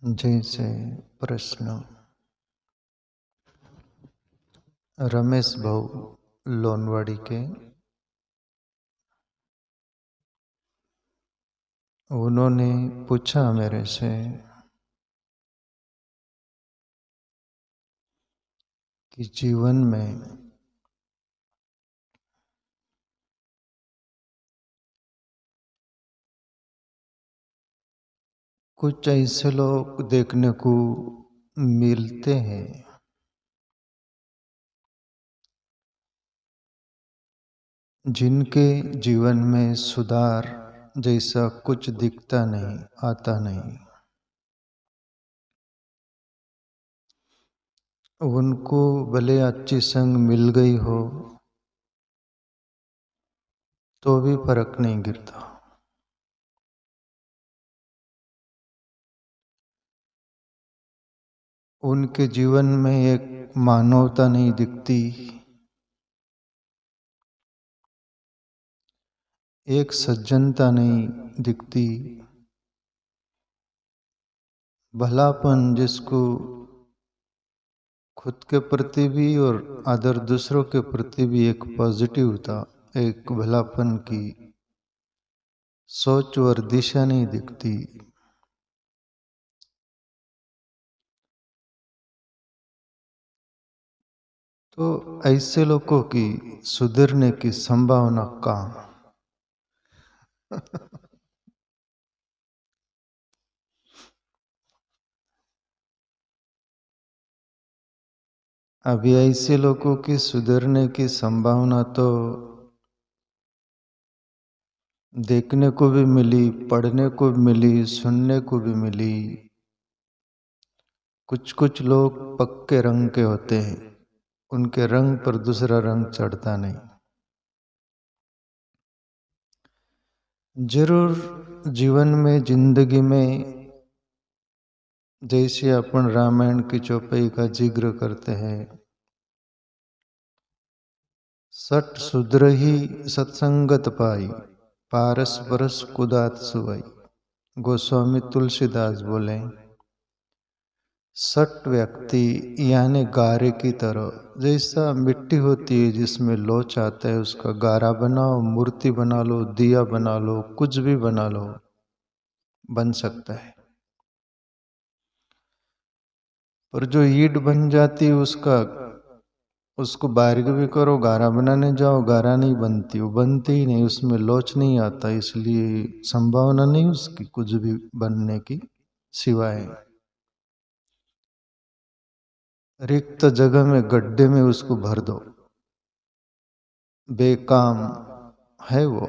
जैसे प्रश्न रमेश भाऊ लोनवाड़ी के, उन्होंने पूछा मेरे से कि जीवन में कुछ ऐसे लोग देखने को मिलते हैं जिनके जीवन में सुधार जैसा कुछ दिखता नहीं, आता नहीं। उनको भले अच्छी संग मिल गई हो तो भी फर्क नहीं गिरता। उनके जीवन में एक मानवता नहीं दिखती, एक सज्जनता नहीं दिखती, भलापन जिसको खुद के प्रति भी और अदर दूसरों के प्रति भी एक पॉजिटिवता, एक भलापन की सोच और दिशा नहीं दिखती। तो ऐसे लोगों की सुधरने की संभावना कहाँ? अभी ऐसे लोगों की सुधरने की संभावना तो देखने को भी मिली, पढ़ने को भी मिली, सुनने को भी मिली। कुछ कुछ लोग पक्के रंग के होते हैं, उनके रंग पर दूसरा रंग चढ़ता नहीं। जरूर जीवन में, जिंदगी में, जैसे अपन रामायण की चौपाई का जिक्र करते हैं, सठ शूद्र ही सत्संगत पाई, पारस परस कुदात सुवई। गोस्वामी तुलसीदास बोले, सठ व्यक्ति यानी गारे की तरह, जैसा मिट्टी होती है जिसमें लोच आता है, उसका गारा बनाओ, मूर्ति बना लो, दिया बना लो, कुछ भी बना लो, बन सकता है। पर जो ईंट बन जाती है उसको बारीक भी करो, गारा बनाने जाओ, गारा नहीं बनती, वो बनती ही नहीं, उसमें लोच नहीं आता, इसलिए संभावना नहीं उसकी कुछ भी बनने की, सिवाय रिक्त जगह में, गड्ढे में उसको भर दो। बेकाम है वो,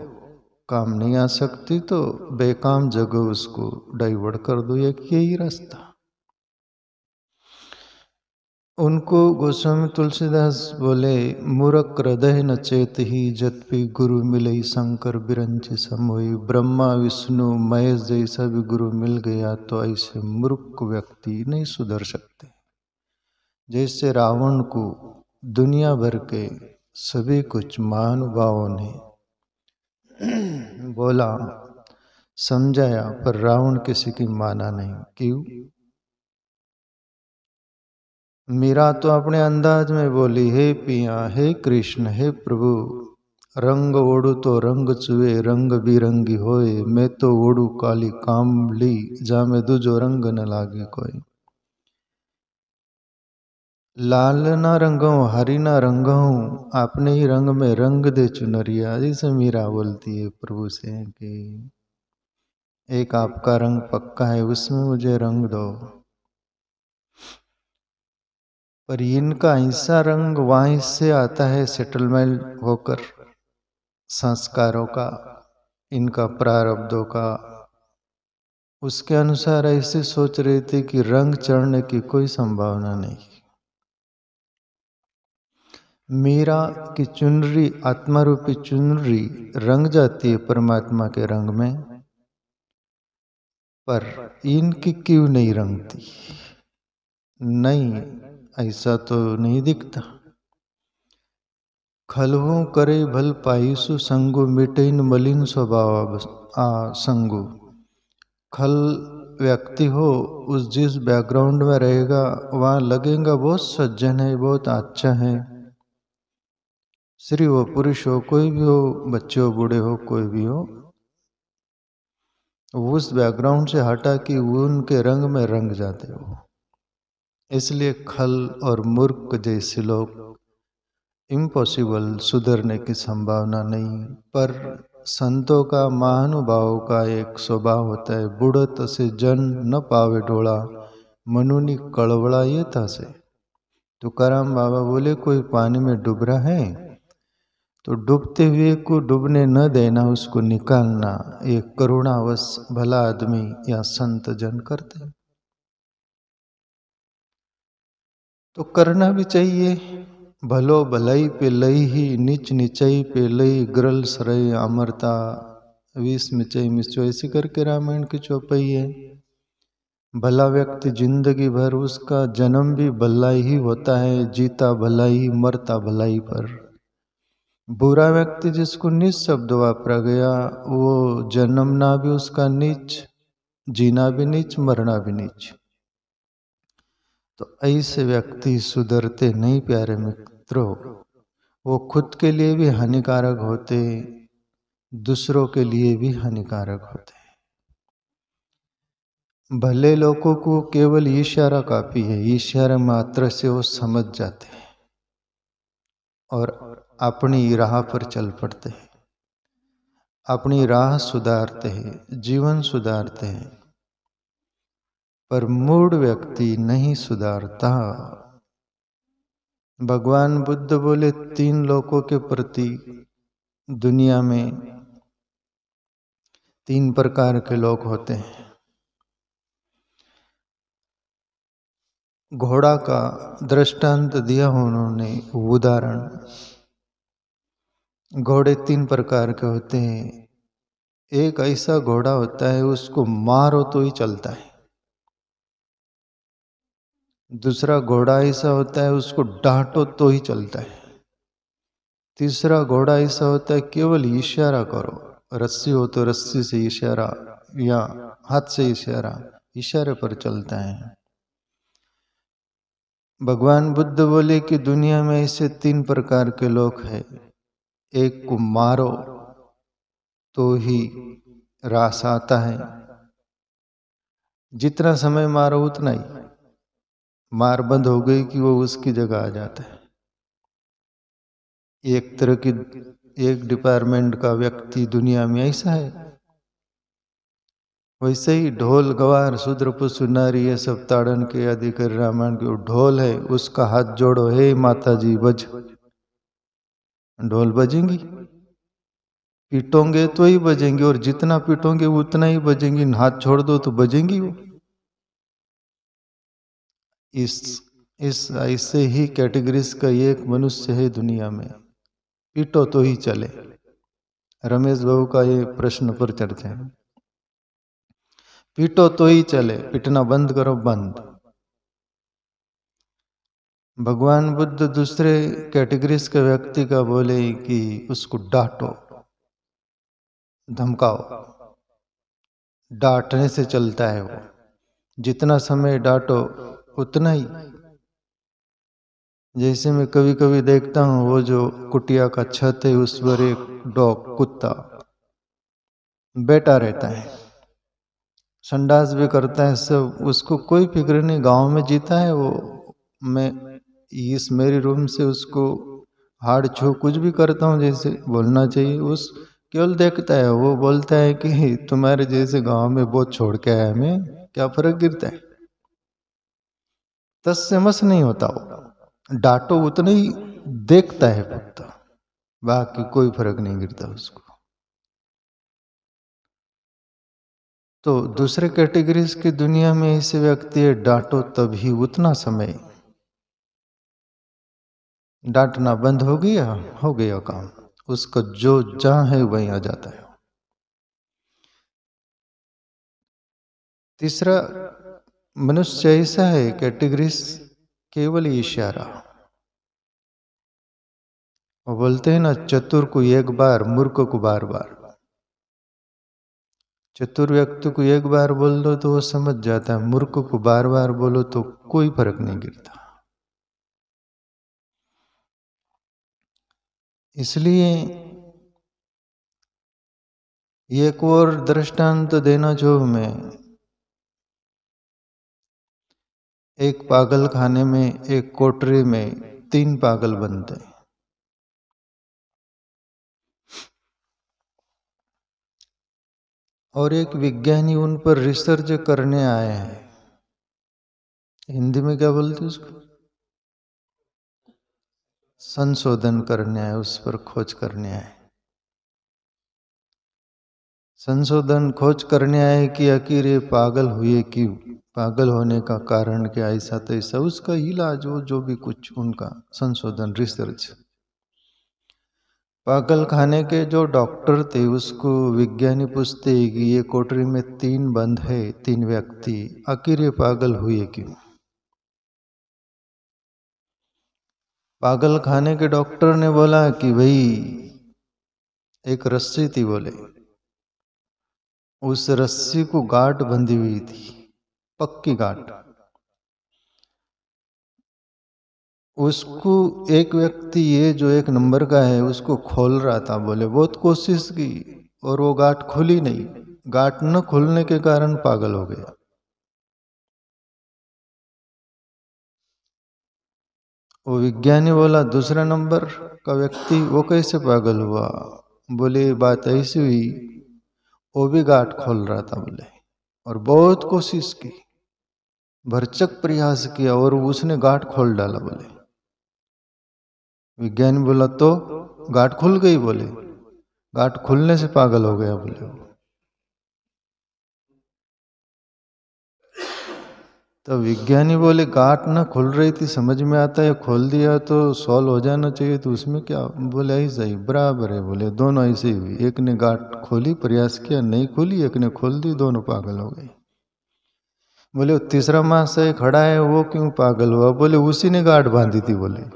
काम नहीं आ सकती तो बेकाम जगह उसको डाइवर्ट कर दो, एक यही रास्ता। उनको गोस्वामी तुलसीदास बोले, मूर्ख हृदय न चेत ही, जतपि गुरु मिले शंकर बिरंची समोई। ब्रह्मा विष्णु महेश जैसा भी गुरु मिल गया तो ऐसे मूर्ख व्यक्ति नहीं सुधर सकते। जैसे रावण को दुनिया भर के सभी कुछ महानुभावों ने बोला, समझाया, पर रावण किसी की माना नहीं। क्यों? मीरा तो अपने अंदाज में बोली, हे पिया, हे कृष्ण, हे प्रभु, रंग ओढ़ू तो रंग चुए, रंग बिरंगी होए। मैं तो ओढ़ू काली कामली, जामे दूजो रंग न लागे कोई। लाल ना रंगऊं, हरी ना रंगऊं, अपने ही रंग में रंग दे चुनरिया। जैसे मीरा बोलती है प्रभु से कि एक आपका रंग पक्का है, उसमें मुझे रंग दो। पर इनका ऐसा रंग वहीं से आता है, सेटलमेंट होकर संस्कारों का, इनका प्रारब्धों का, उसके अनुसार ऐसे सोच रहे थे कि रंग चढ़ने की कोई संभावना नहीं। मीरा की चुनरी, आत्मा रूपी चुनरी रंग जाती है परमात्मा के रंग में, पर इनकी क्यों नहीं रंगती? नहीं, ऐसा तो नहीं दिखता। खलहू करे भल पाईसु संगु, मिटेन मलिन स्वभाव आ संगु। खल व्यक्ति हो, उस जिस बैकग्राउंड में रहेगा वहाँ लगेगा बहुत सज्जन है, बहुत अच्छा है, स्त्री हो पुरुष हो कोई भी हो, बच्चे हो बूढ़े हो कोई भी हो, उस बैकग्राउंड से हटा कि वो उनके रंग में रंग जाते हो। इसलिए खल और मूर्ख जैसे लोग इम्पॉसिबल, सुधरने की संभावना नहीं। पर संतों का, महानुभावों का एक स्वभाव होता है, बुढ़त से जन न पावे डोला, मनुनी कड़वड़ा ये था से। तुकाराम बाबा बोले कोई पानी में डूब रहा है तो डूबते हुए को डूबने न देना, उसको निकालना, एक करुणावश भला आदमी या संत जन करते हैं। तो करना भी चाहिए। भलो भलाई पे लई ही, नीच निचई पे लई, ग्रल सरई अमरता, विष मिचई मिचो, ऐसी करके रामायण की चौपाई है। भला व्यक्ति जिंदगी भर उसका जन्म भी भलाई ही होता है, जीता भलाई मरता भलाई पर। बुरा व्यक्ति जिसको नीच शब्द वापरा गया, वो जन्मना भी उसका नीच, जीना भी नीच, मरना भी नीच। तो ऐसे व्यक्ति सुधरते नहीं प्यारे मित्रों। वो खुद के लिए भी हानिकारक होते, दूसरों के लिए भी हानिकारक होते। भले लोगों को केवल इशारा काफी है, इशारा मात्र से वो समझ जाते हैं और अपनी राह पर चल पड़ते हैं, अपनी राह सुधारते हैं, जीवन सुधारते हैं। पर मूढ़ व्यक्ति नहीं सुधारता। भगवान बुद्ध बोले 3 लोकों के प्रति दुनिया में 3 प्रकार के लोग होते हैं। घोड़ा का दृष्टांत दिया उन्होंने, उदाहरण। घोड़े 3 प्रकार के होते हैं। एक ऐसा घोड़ा होता है उसको मारो तो ही चलता है। दूसरा घोड़ा ऐसा होता है उसको डांटो तो ही चलता है। तीसरा घोड़ा ऐसा होता है केवल इशारा करो, रस्सी हो तो रस्सी से इशारा या हाथ से इशारा, इशारे पर चलता है। भगवान बुद्ध बोले कि दुनिया में ऐसे 3 प्रकार के लोग हैं। एक को मारो तो ही रास आता है, जितना समय मारो उतना ही, मार बंद हो गई कि वो उसकी जगह आ जाता है। एक तरह की, एक डिपार्टमेंट का व्यक्ति दुनिया में ऐसा है। वैसे ही ढोल गवार शूद्र पुष्प नारी ये सब ताड़न के अधिकार रामायण के ढोल है, उसका हाथ जोड़ो, हे माता जी बज, ढोल बजेंगी। पीटोंगे तो ही बजेंगे, और जितना पीटोंगे उतना ही बजेंगी, हाथ छोड़ दो तो बजेंगी वो। इस ऐसे ही कैटेगरीज का एक मनुष्य है दुनिया में, पीटो तो ही चले। रमेश बाबू का ये प्रश्न पर चर्चा है, पीटो तो ही चले, पीटना बंद करो बंद। भगवान बुद्ध दूसरे कैटेगरीज के व्यक्ति का बोले कि उसको डांटो, धमकाओ। डांटने से चलता है वो, जितना समय डांटो उतना ही। जैसे मैं कभी कभी देखता हूँ, वो जो कुटिया का छत है उस पर एक डॉग, कुत्ता बैठा रहता है, संडास भी करता है सब, उसको कोई फिक्र नहीं, गांव में जीता है वो। मैं इस मेरी रूम से उसको हाड़ छू कुछ भी करता हूँ जैसे बोलना चाहिए, उस केवल देखता है। वो बोलता है कि तुम्हारे जैसे गांव में बहुत छोड़ के आया, मैं क्या फर्क गिरता है। तस से मस नहीं होता वो, डांटो उतना ही देखता है कुत्ता, बाकी कोई फर्क नहीं गिरता उसको। तो दूसरे कैटेगरीज की दुनिया में ऐसे व्यक्ति है, डांटो तभी उतना समय, डांटना बंद हो गया काम, उसका जो जहां है वहीं आ जाता है। तीसरा मनुष्य ऐसा है कैटेगरीज, केवल इशारा। वो बोलते हैं ना, चतुर को एक बार, मूर्ख को बार बार। चतुर व्यक्ति को एक बार बोल दो तो वो समझ जाता है, मूर्ख को बार बार बोलो तो कोई फर्क नहीं गिरता। इसलिए एक और दृष्टांत देना जो मैं, एक पागल खाने में, एक कोठरी में 3 पागल बनते हैं। और एक विज्ञानी उन पर रिसर्च करने आए हैं। हिंदी में क्या बोलते उसको? संशोधन करने आए, उस पर खोज करने आए। संशोधन खोज करने आए कि आखिर ये पागल हुए क्यों, पागल होने का कारण क्या, ऐसा तैसा, उसका इलाज वो जो भी कुछ उनका संशोधन रिसर्च। पागल खाने के जो डॉक्टर थे उसको विज्ञानी पूछते कि ये कोठरी में 3 बंद है, 3 व्यक्ति, आखिर ये पागल हुए क्यों? पागल खाने के डॉक्टर ने बोला कि भाई एक रस्सी थी, बोले उस रस्सी को गांठ बंधी हुई थी, पक्की गांठ। उसको एक व्यक्ति, ये जो 1 नंबर का है, उसको खोल रहा था। बोले बहुत कोशिश की और वो गांठ खुली नहीं। गांठ न खुलने के कारण पागल हो गया। वो विज्ञानी बोला दूसरा नंबर का व्यक्ति वो कैसे पागल हुआ? बोले बात ऐसी हुई, वो भी गांठ खोल रहा था, बोले, और बहुत कोशिश की, भरसक प्रयास किया और उसने गांठ खोल डाला। बोले विज्ञानी बोला तो गांठ खुल गई? बोले गांठ खुलने से पागल हो गया। बोले तो विज्ञानी बोले गांठ ना खुल रही थी, समझ में आता है, खोल दिया तो सॉल्व हो जाना चाहिए, तो उसमें क्या? बोले ऐसा ही बराबर है। बोले दोनों ऐसे ही हुई, एक ने गांठ खोली, प्रयास किया, नहीं खोली, एक ने खोल दी, दोनों पागल हो गए। बोले तीसरा महाशय खड़ा है, वो क्यों पागल हुआ? बोले उसी ने गांठ बांधी थी। बोले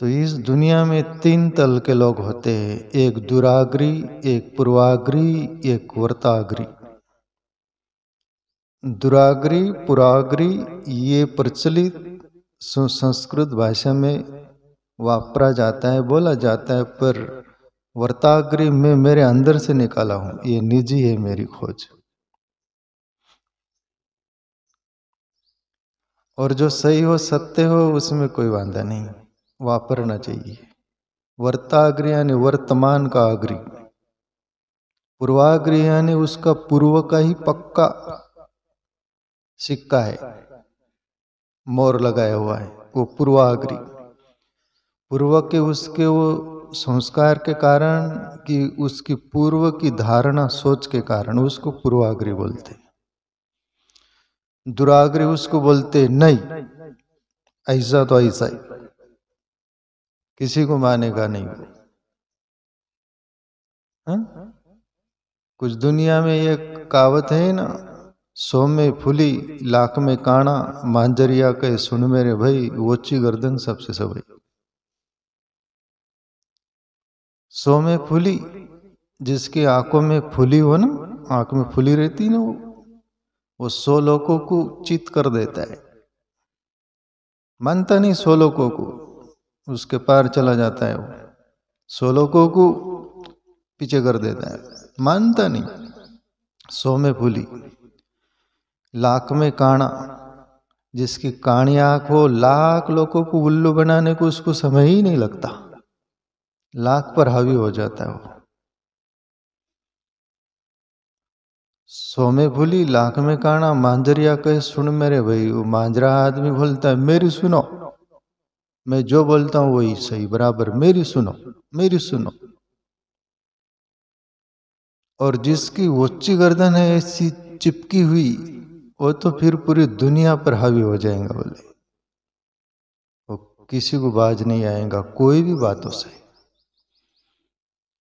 तो इस दुनिया में 3 तल के लोग होते हैं, एक दुराग्री, एक पूर्वाग्री, एक वर्ताग्री। दुराग्री पुराग्री ये प्रचलित संस्कृत भाषा में वापरा जाता है, बोला जाता है, पर वर्ताग्री में मेरे अंदर से निकाला हूं, ये निजी है मेरी खोज। और जो सही हो, सत्य हो, उसमें कोई वांधा नहीं, वापरना चाहिए। वर्ताग्री यानी वर्तमान का अग्री, पूर्वाग्री यानी उसका पूर्व का ही पक्का सिक्का है, मोर लगाया हुआ है, वो पूर्वाग्री। पूर्व के उसके वो संस्कार के कारण, कि उसकी पूर्व की धारणा सोच के कारण उसको पूर्वाग्री बोलते। दुराग्री उसको बोलते नहीं, ऐसा तो ऐसा ही, किसी को मानेगा नहीं वो। हाँ? कुछ दुनिया में ये कहावत है ना, 100 में फुली लाख में काना, मांजरिया के सुन मेरे भाई, वोची गर्दन सबसे सवई। 100 में फुली, जिसकी आंखों में फुली हो ना, आंख में फुली रहती ना, वो 100 लोगों को चित कर देता है। मानता नहीं 100 लोगों को, उसके पार चला जाता है वो। 100 लोगों को पीछे कर देता है, मानता नहीं। 100 में फुली, लाख में काना, जिसकी काणी आंख हो, लाख लोगों को उल्लू बनाने को उसको समय ही नहीं लगता, लाख पर हावी हो जाता है वो। 100 में भूली लाख में काना, मांजरिया कहे सुन मेरे भाई। वो मांजरा आदमी बोलता है मेरी सुनो, मैं जो बोलता हूं वही सही, बराबर, मेरी सुनो, मेरी सुनो। और जिसकी वोची गर्दन है ऐसी चिपकी हुई, वो तो फिर पूरी दुनिया पर हावी हो जाएगा। बोले वो किसी को बाज नहीं आएगा कोई भी बातों से।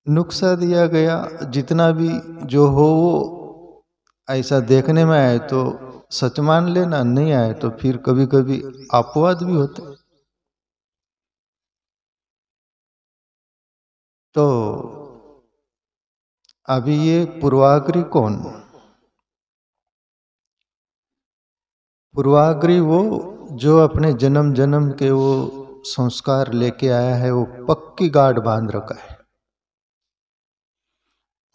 नुक्सा दिया गया जितना भी जो हो, वो ऐसा देखने में आए तो सच मान लेना, नहीं आए तो फिर कभी कभी अपवाद भी होते। तो अभी ये पूर्वाग्रही कौन? पूर्वाग्रही वो जो अपने जन्म जन्म के वो संस्कार लेके आया है, वो पक्की गांठ बांध रखा है,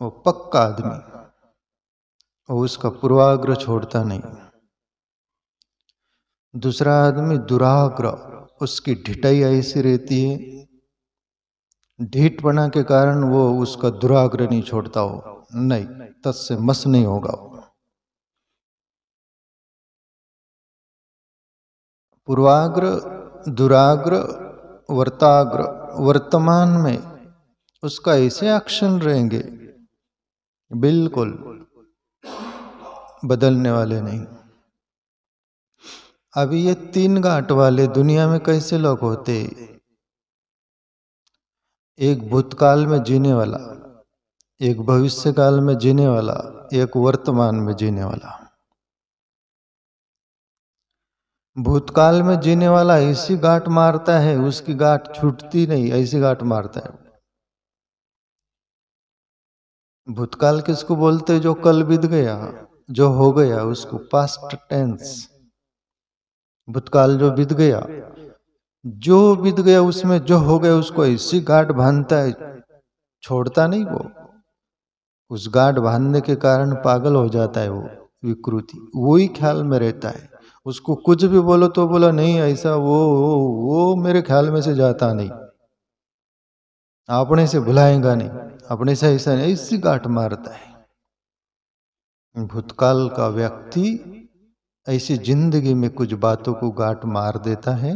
वो पक्का आदमी, वो उसका पूर्वाग्रह छोड़ता नहीं। दूसरा आदमी दुराग्रह, उसकी ढिठाई ऐसी रहती है, ढीठपना के कारण वो उसका दुराग्रह नहीं छोड़ता, हो नहीं, तत्से मस नहीं होगा वो। पूर्वाग्रह, दुराग्रह, वर्ताग्रह, वर्तमान में उसका ऐसे एक्शन रहेंगे बिल्कुल बदलने वाले नहीं। अभी ये 3 गांठ वाले दुनिया में कैसे लोग होते? एक भूतकाल में जीने वाला, एक भविष्य काल में जीने वाला, एक वर्तमान में जीने वाला। भूतकाल में जीने वाला ऐसी गांठ मारता है, उसकी गांठ छूटती नहीं, ऐसी गांठ मारता है। भूतकाल किसको बोलते हैं? जो कल बीत गया, जो हो गया, उसको पास्ट टेंस। भूतकाल जो बीत गया, जो बीत गया उसमें जो हो गया, उसको ऐसी गांठ बांधता है, छोड़ता नहीं वो। उस गांठ बांधने के कारण पागल हो जाता है वो, विकृति वही ख्याल में रहता है। उसको कुछ भी बोलो तो बोला नहीं ऐसा, वो मेरे ख्याल में से जाता नहीं, अपने से भुलाएगा नहीं, अपने से ऐसा नहीं, ऐसी गांठ मारता है। भूतकाल का व्यक्ति ऐसी जिंदगी में कुछ बातों को गांठ मार देता है।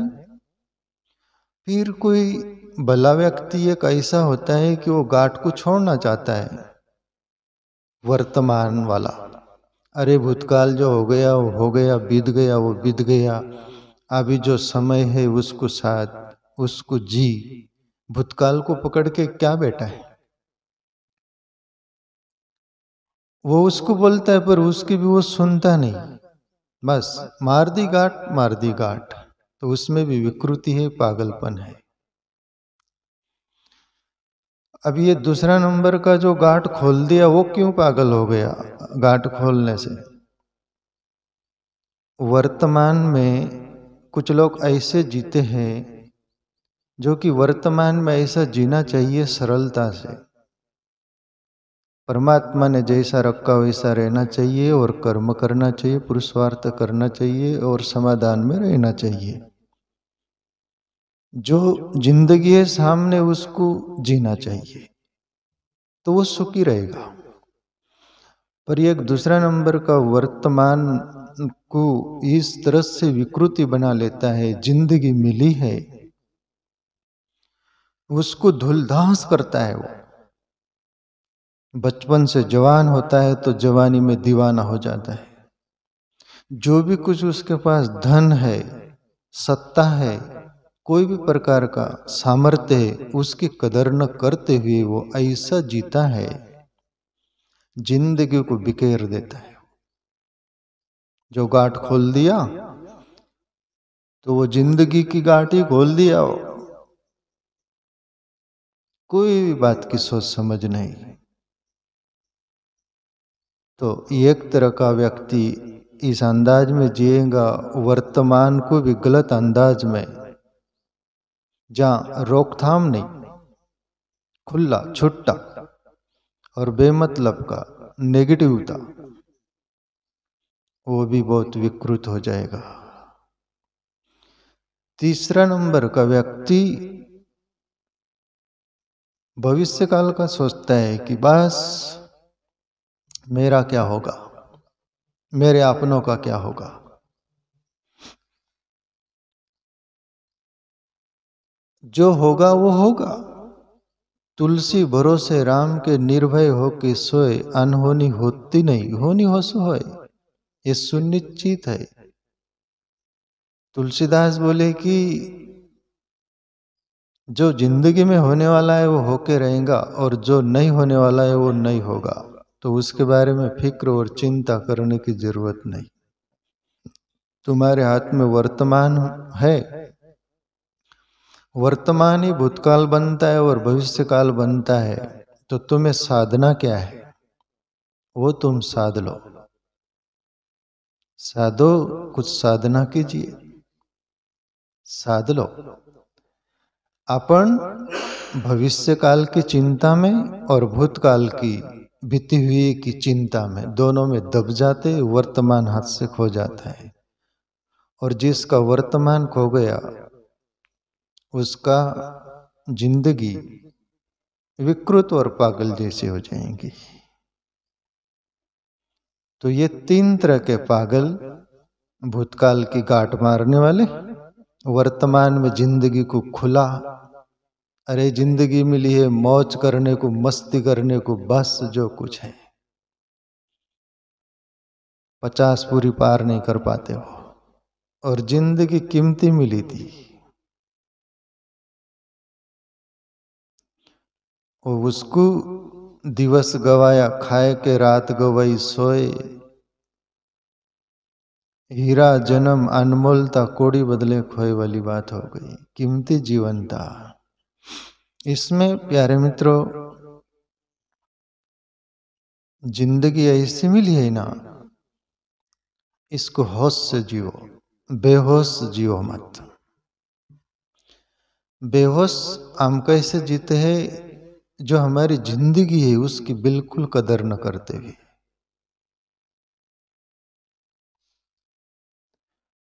फिर कोई भला व्यक्ति एक ऐसा होता है कि वो गांठ को छोड़ना चाहता है, वर्तमान वाला। अरे भूतकाल जो हो गया वो हो गया, बीत गया वो बीत गया, अभी जो समय है उसको साथ उसको जी। भूतकाल को पकड़ के क्या बैठा है? वो उसको बोलता है पर उसकी भी वो सुनता नहीं, बस मार दी गांठ, मार दी गांठ। तो उसमें भी विकृति है, पागलपन है। अब ये दूसरा नंबर का जो गांठ खोल दिया, वो क्यों पागल हो गया? गांठ खोलने से वर्तमान में कुछ लोग ऐसे जीते हैं जो कि वर्तमान में ऐसा जीना चाहिए सरलता से। परमात्मा ने जैसा रखा वैसा रहना चाहिए, और कर्म करना चाहिए, पुरुषार्थ करना चाहिए, और समाधान में रहना चाहिए। जो जिंदगी है सामने उसको जीना चाहिए, तो वो सुखी रहेगा। पर एक दूसरा नंबर का वर्तमान को इस तरह से विकृति बना लेता है, जिंदगी मिली है उसको धूलधास करता है। वो बचपन से जवान होता है तो जवानी में दीवाना हो जाता है। जो भी कुछ उसके पास धन है, सत्ता है, कोई भी प्रकार का सामर्थ्य है, उसकी कदर न करते हुए वो ऐसा जीता है, जिंदगी को बिखेर देता है। जो गांठ खोल दिया तो वो जिंदगी की गांठ ही खोल दिया, कोई भी बात की सोच समझ नहीं। तो एक तरह का व्यक्ति इस अंदाज में जिएगा, वर्तमान को भी गलत अंदाज में, जहां रोकथाम नहीं, खुला छुट्टा और बेमतलब का नेगेटिवता, वो भी बहुत विकृत हो जाएगा। तीसरा नंबर का व्यक्ति भविष्य काल का सोचता है कि बस मेरा क्या होगा, मेरे अपनों का क्या होगा। जो होगा वो होगा। तुलसी भरोसे राम के निर्भय हो के सोए, अनहोनी होती नहीं, होनी हो सो होए, ये सुनिश्चित है। तुलसीदास बोले कि जो जिंदगी में होने वाला है वो होके रहेगा, और जो नहीं होने वाला है वो नहीं होगा, तो उसके बारे में फिक्र और चिंता करने की जरूरत नहीं। तुम्हारे हाथ में वर्तमान है, वर्तमान ही भूतकाल बनता है और भविष्य काल बनता है, तो तुम्हें साधना क्या है वो तुम साध लो। साधो, कुछ साधना कीजिए, साध लो। अपन भविष्य काल की चिंता में और भूतकाल की बीती हुई की चिंता में, दोनों में दब जाते, वर्तमान हाथ से खो जाता है। और जिसका वर्तमान खो गया उसका जिंदगी विकृत और पागल जैसी हो जाएंगी। तो ये तीन तरह के पागल, भूतकाल की गांठ मारने वाले, वर्तमान में जिंदगी को खुला, अरे जिंदगी मिली है मौज करने को, मस्ती करने को, बस जो कुछ है 50 पूरी पार नहीं कर पाते हो। और जिंदगी कीमती मिली थी, और उसको दिवस गवाया खाए के रात गवाई सोए, हीरा जन्म अनमोलता कोड़ी बदले खोए वाली बात हो गई। कीमती जीवन था। इसमें प्यारे मित्रों, जिंदगी ऐसी मिली है ना, इसको होश से जियो, बेहोश जियो मत। बेहोश हम कैसे जीते हैं? जो हमारी जिंदगी है उसकी बिल्कुल कदर न करते हुए।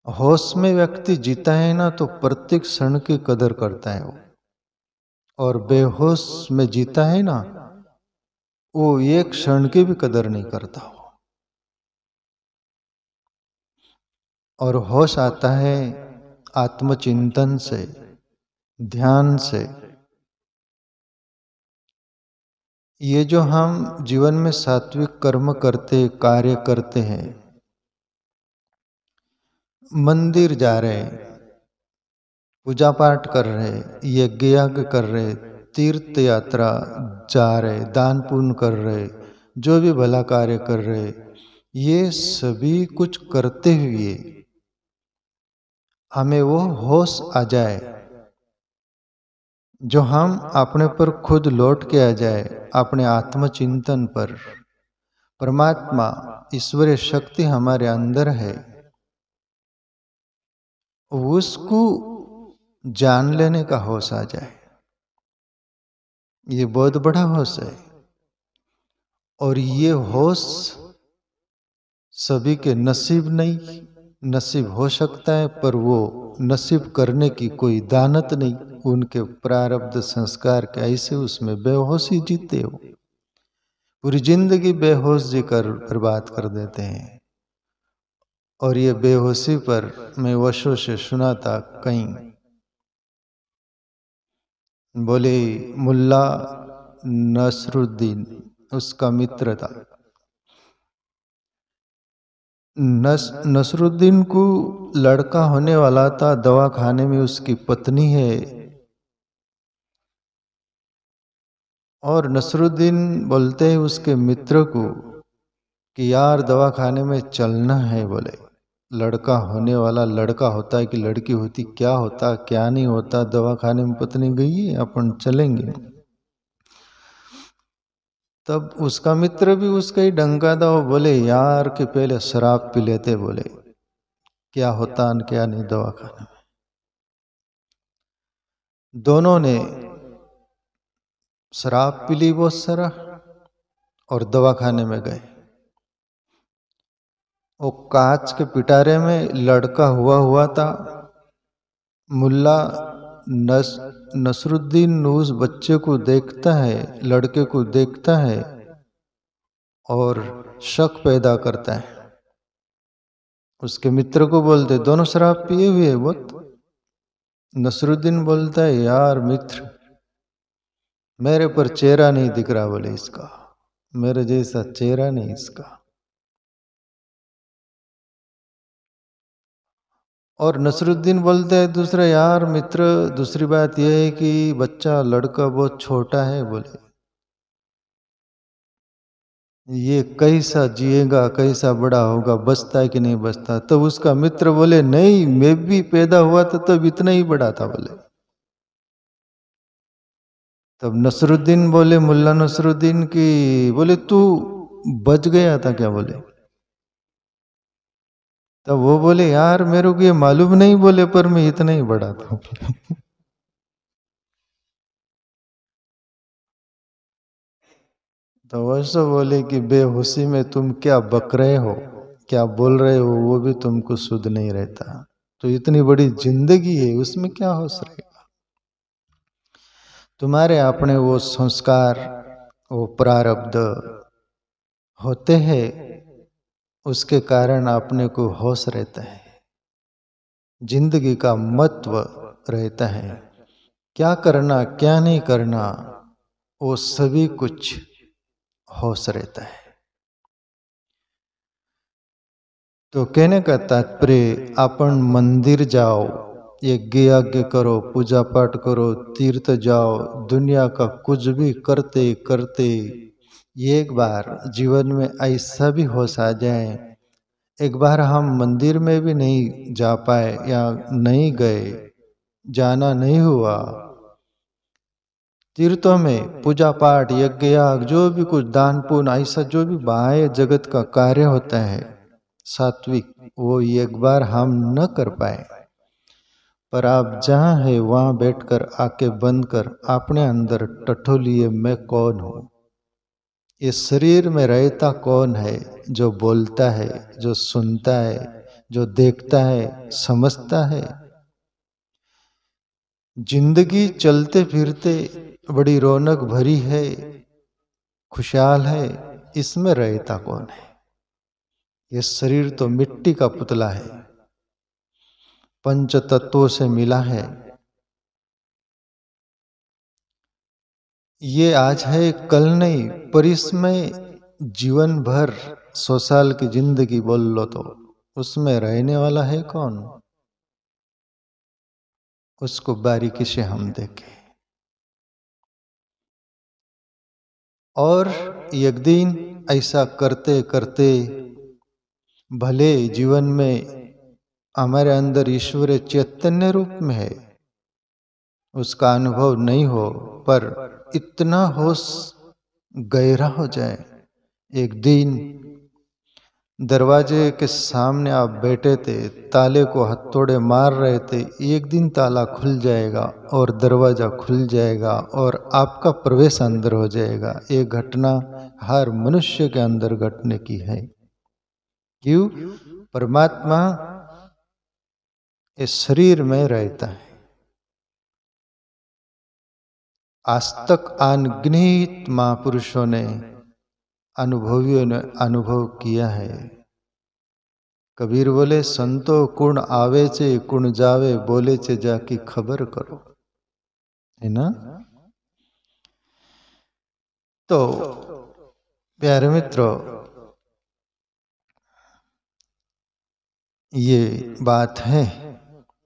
होश में व्यक्ति जीता है ना तो प्रत्येक क्षण की कदर करता है वो, और बेहोश में जीता है ना वो एक क्षण की भी कदर नहीं करता हो। और होश आता है आत्मचिंतन से, ध्यान से। ये जो हम जीवन में सात्विक कर्म करते, कार्य करते हैं, मंदिर जा रहे, पूजा पाठ कर रहे, यज्ञ याग कर रहे, तीर्थ यात्रा जा रहे, दान पुण्य कर रहे, जो भी भला कार्य कर रहे, ये सभी कुछ करते हुए हमें वो होश आ जाए, जो हम अपने पर खुद लौट के आ जाए, अपने आत्मचिंतन पर। परमात्मा ईश्वरीय शक्ति हमारे अंदर है, उसको जान लेने का होश आ जाए, ये बहुत बड़ा होश है। और ये होश सभी के नसीब नहीं, नसीब हो सकता है पर वो नसीब करने की कोई दानत नहीं, उनके प्रारब्ध संस्कार के ऐसे उसमें बेहोशी जीते हो। पूरी जिंदगी बेहोश जी कर बर्बाद कर देते हैं। और ये बेहोशी पर मैं वर्षों से सुना था, कहीं बोले मुल्ला नसरुद्दीन उसका मित्र था। नसरुद्दीन को लड़का होने वाला था, दवाखाने में उसकी पत्नी है, और नसरुद्दीन बोलते हैं उसके मित्र को कि यार दवाखाने में चलना है। बोले लड़का होने वाला, लड़का होता है कि लड़की होती, क्या होता क्या नहीं होता, दवाखाने में पत्नी गई है, अपन चलेंगे। तब उसका मित्र भी उसका ही डंका था, वो बोले यार कि पहले शराब पी लेते, बोले क्या होता और क्या नहीं दवाखाने में। दोनों ने शराब पी ली बहुत सारा और दवाखाने में गए। वो कांच के पिटारे में लड़का हुआ था। मुल्ला नसरुद्दीन उस बच्चे को देखता है, लड़के को देखता है और शक पैदा करता है। उसके मित्र को बोलते दोनों शराब पिए हुए बहुत। नसरुद्दीन बोलता है यार मित्र, मेरे पर चेहरा नहीं दिख रहा, बोले इसका, मेरे जैसा चेहरा नहीं इसका। और नसरुद्दीन बोलते हैं दूसरा, यार मित्र दूसरी बात यह है कि बच्चा लड़का बहुत छोटा है, बोले ये कैसा जिएगा, कैसा बड़ा होगा, बचता है कि नहीं बचता। तो उसका मित्र बोले नहीं, मैं भी पैदा हुआ था तब इतना ही बड़ा था, बोले तब नसरुद्दीन बोले, मुल्ला नसरुद्दीन की बोले तू बच गया था क्या? बोले। तब वो बोले यार मेरे को ये मालूम नहीं, बोले पर मैं इतना ही बड़ा था। तो वैसे बोले कि बेहोशी में तुम क्या बक रहे हो, क्या बोल रहे हो, वो भी तुमको सुध नहीं रहता। तो इतनी बड़ी जिंदगी है, उसमें क्या होश रहेगा? तुम्हारे अपने वो संस्कार, वो प्रारब्ध होते हैं, उसके कारण अपने को होश रहता है, जिंदगी का महत्व रहता है, क्या करना क्या नहीं करना वो सभी कुछ होश रहता है। तो कहने का तात्पर्य, अपन मंदिर जाओ, यज्ञ यज्ञ करो, पूजा पाठ करो, तीर्थ जाओ, दुनिया का कुछ भी करते करते एक बार जीवन में ऐसा भी होश आ जाए, एक बार हम मंदिर में भी नहीं जा पाए या नहीं गए, जाना नहीं हुआ, तीर्थों में पूजा पाठ यज्ञ याग जो भी कुछ दान पुण्य ऐसा जो भी बाह्य जगत का कार्य होता है सात्विक, वो एक बार हम न कर पाए, पर आप जहाँ है वहाँ बैठकर आके बंद कर अपने अंदर टटोलिए, मैं कौन हूँ? इस शरीर में रहता कौन है? जो बोलता है, जो सुनता है, जो देखता है, समझता है। जिंदगी चलते फिरते बड़ी रौनक भरी है, खुशहाल है, इसमें रहता कौन है? ये शरीर तो मिट्टी का पुतला है, पंच तत्वों से मिला है। ये आज है कल नहीं, पर इसमें जीवन भर 100 साल की जिंदगी बोल लो तो उसमें रहने वाला है कौन? उसको बारीकी से हम देखें। और एक दिन ऐसा करते करते भले जीवन में हमारे अंदर ईश्वर चैतन्य रूप में है, उसका अनुभव नहीं हो, पर इतना होश गहरा हो जाए, एक दिन दरवाजे के सामने आप बैठे थे, ताले को हथौड़े मार रहे थे, एक दिन ताला खुल जाएगा और दरवाजा खुल जाएगा और आपका प्रवेश अंदर हो जाएगा। ये घटना हर मनुष्य के अंदर घटने की है। क्यों? परमात्मा इस शरीर में रहता है। आज तक अनगिनत महापुरुषों ने, अनुभवियों ने अनुभव किया है। कबीर बोले, संतो कुण आवे चे कुण जावे, बोले चे जाकी खबर करो, है ना? तो प्यारे मित्रों, ये बात है